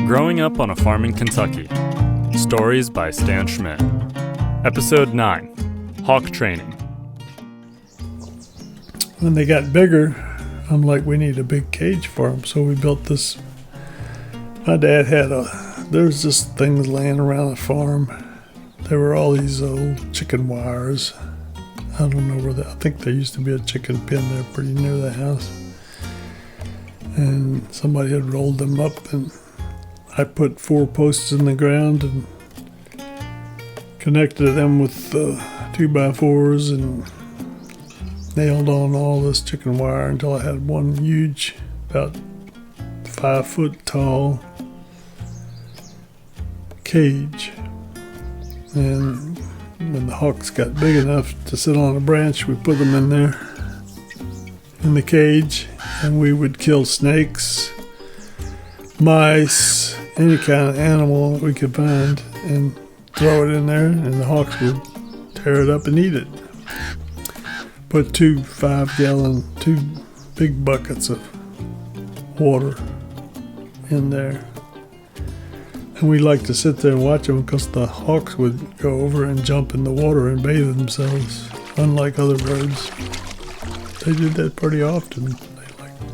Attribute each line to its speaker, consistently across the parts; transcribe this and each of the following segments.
Speaker 1: Growing Up on a Farm in Kentucky. Stories by Stan Schmidt. Episode 9. Hawk Training.
Speaker 2: When they got bigger, I'm like, we need a big cage for them. So we built this. My dad had there's just things laying around the farm. There were all these old chicken wires. I don't know where I think there used to be a chicken pen there pretty near the house. And somebody had rolled them up, and I put 4 posts in the ground and connected them with 2x4s and nailed on all this chicken wire until I had one huge, about 5 foot tall cage. And when the hawks got big enough to sit on a branch, we put them in there in the cage, and we would kill snakes, mice, any kind of animal that we could find, and throw it in there, and the hawks would tear it up and eat it. Put 2 big buckets of water in there. And we like to sit there and watch them because the hawks would go over and jump in the water and bathe themselves, unlike other birds. They did that pretty often.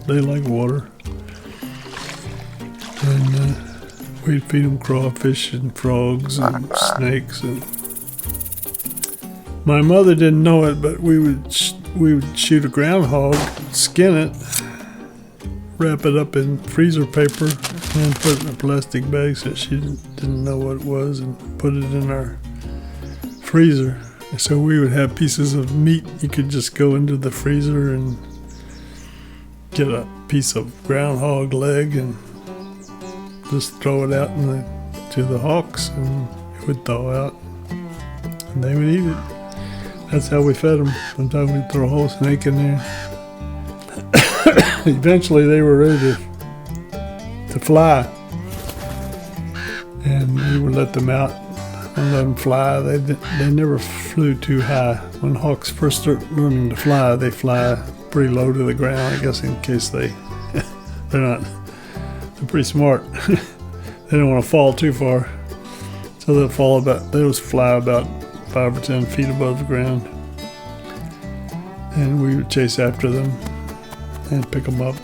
Speaker 2: They like water. And we'd feed them crawfish and frogs and snakes. And my mother didn't know it, but we would shoot a groundhog, skin it, wrap it up in freezer paper, and put it in a plastic bag so she didn't know what it was, and put it in our freezer. So we would have pieces of meat. You could just go into the freezer and get a piece of groundhog leg and just throw it out to the hawks, and it would thaw out, and they would eat it. That's how we fed them. Sometimes we'd throw a whole snake in there. Eventually they were ready to fly, and we would let them out and let them fly. They never flew too high. When hawks first start learning to fly, they fly pretty low to the ground, I guess, in case they're pretty smart. They don't want to fall too far, so they'll fly about 5 or 10 feet above the ground, and we would chase after them and pick them up,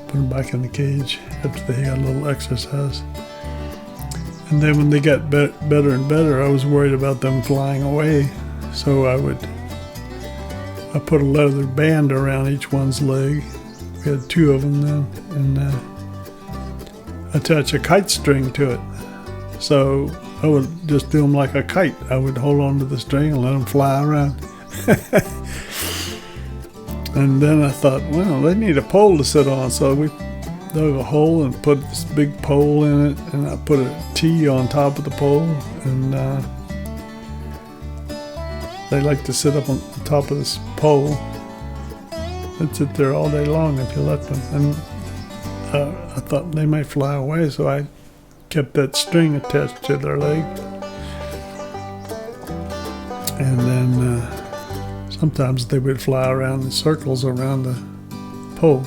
Speaker 2: put them back in the cage after they got a little exercise. And then when they got better and better, I was worried about them flying away, so I put a leather band around each one's leg. We had 2 of them then, and attach a kite string to it. So I would just do them like a kite. I would hold on to the string and let them fly around. And then I thought, well, they need a pole to sit on. So we dug a hole and put this big pole in it, and I put a T on top of the pole, and they like to sit up on the top of this pole. They'd sit there all day long if you let them. And I thought they might fly away, so I kept that string attached to their leg. And then sometimes they would fly around in circles around the pole.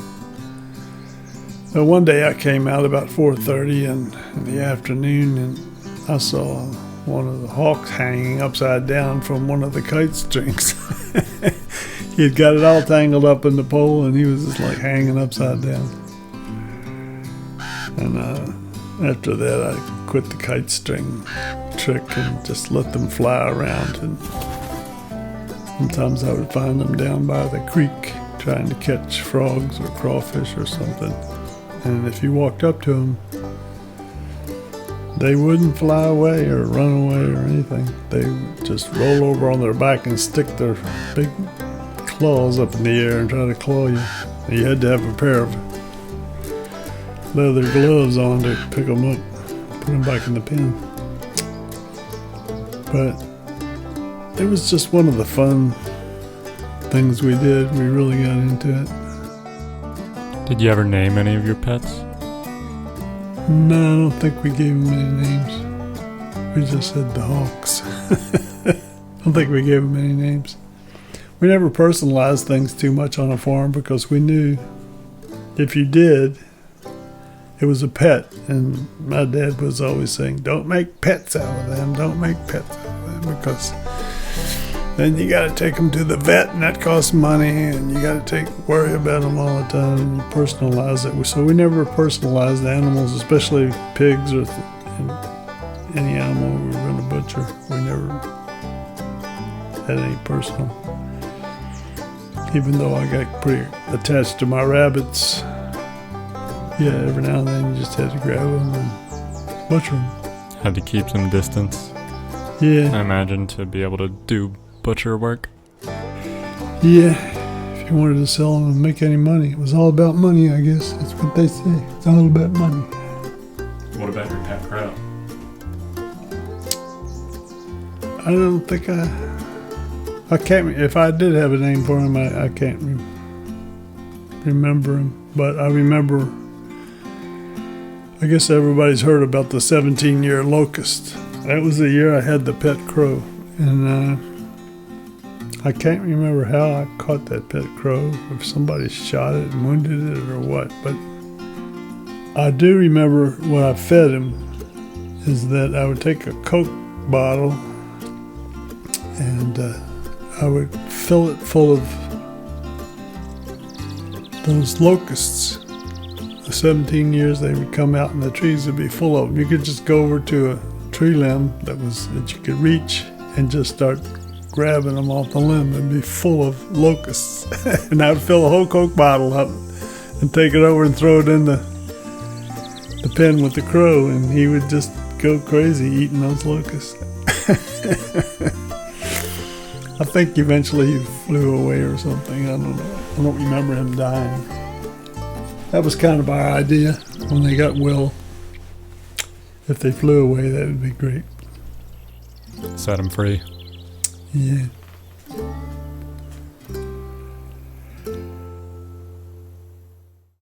Speaker 2: But one day I came out about 4:30 in the afternoon, and I saw one of the hawks hanging upside down from one of the kite strings. He had got it all tangled up in the pole, and he was just like hanging upside down. And after that, I quit the kite string trick and just let them fly around. And sometimes I would find them down by the creek trying to catch frogs or crawfish or something. And if you walked up to them, they wouldn't fly away or run away or anything. They would just roll over on their back and stick their big claws up in the air and try to claw you. And you had to have a pair of leather gloves on to pick them up, put them back in the pen. But it was just one of the fun things we did. We really got into it.
Speaker 1: Did you ever name any of your pets?
Speaker 2: No, I don't think we gave them any names. We just said the hawks. I don't think we gave them any names. We never personalized things too much on a farm because we knew if you did, it was a pet, and my dad was always saying, "Don't make pets out of them. Don't make pets out of them, because then you got to take them to the vet, and that costs money, and you got to worry about them all the time, and you personalize it." So we never personalized animals, especially pigs or any animal we were going to butcher. We never had any personal. Even though I got pretty attached to my rabbits, yeah, every now and then you just had to grab them and butcher them.
Speaker 1: Had to keep some distance,
Speaker 2: Yeah.
Speaker 1: I imagine, to be able to do butcher work.
Speaker 2: Yeah, if you wanted to sell them and make any money. It was all about money, I guess. That's what they say. It's all about money.
Speaker 1: What about your pet crow?
Speaker 2: I don't think I can't, if I did have a name for him, I can't remember him. But I remember, I guess everybody's heard about the 17-year locust. That was the year I had the pet crow. And I can't remember how I caught that pet crow, if somebody shot it and wounded it or what. But I do remember when I fed him is that I would take a Coke bottle and I would fill it full of those locusts. The 17 years they would come out and the trees would be full of them. You could just go over to a tree limb that you could reach and just start grabbing them off the limb. It'd be full of locusts. And I would fill a whole Coke bottle up and take it over and throw it in the pen with the crow, and he would just go crazy eating those locusts. I think eventually he flew away or something. I don't know. I don't remember him dying. That was kind of our idea when they got well. If they flew away, that would be great.
Speaker 1: Set him free.
Speaker 2: Yeah.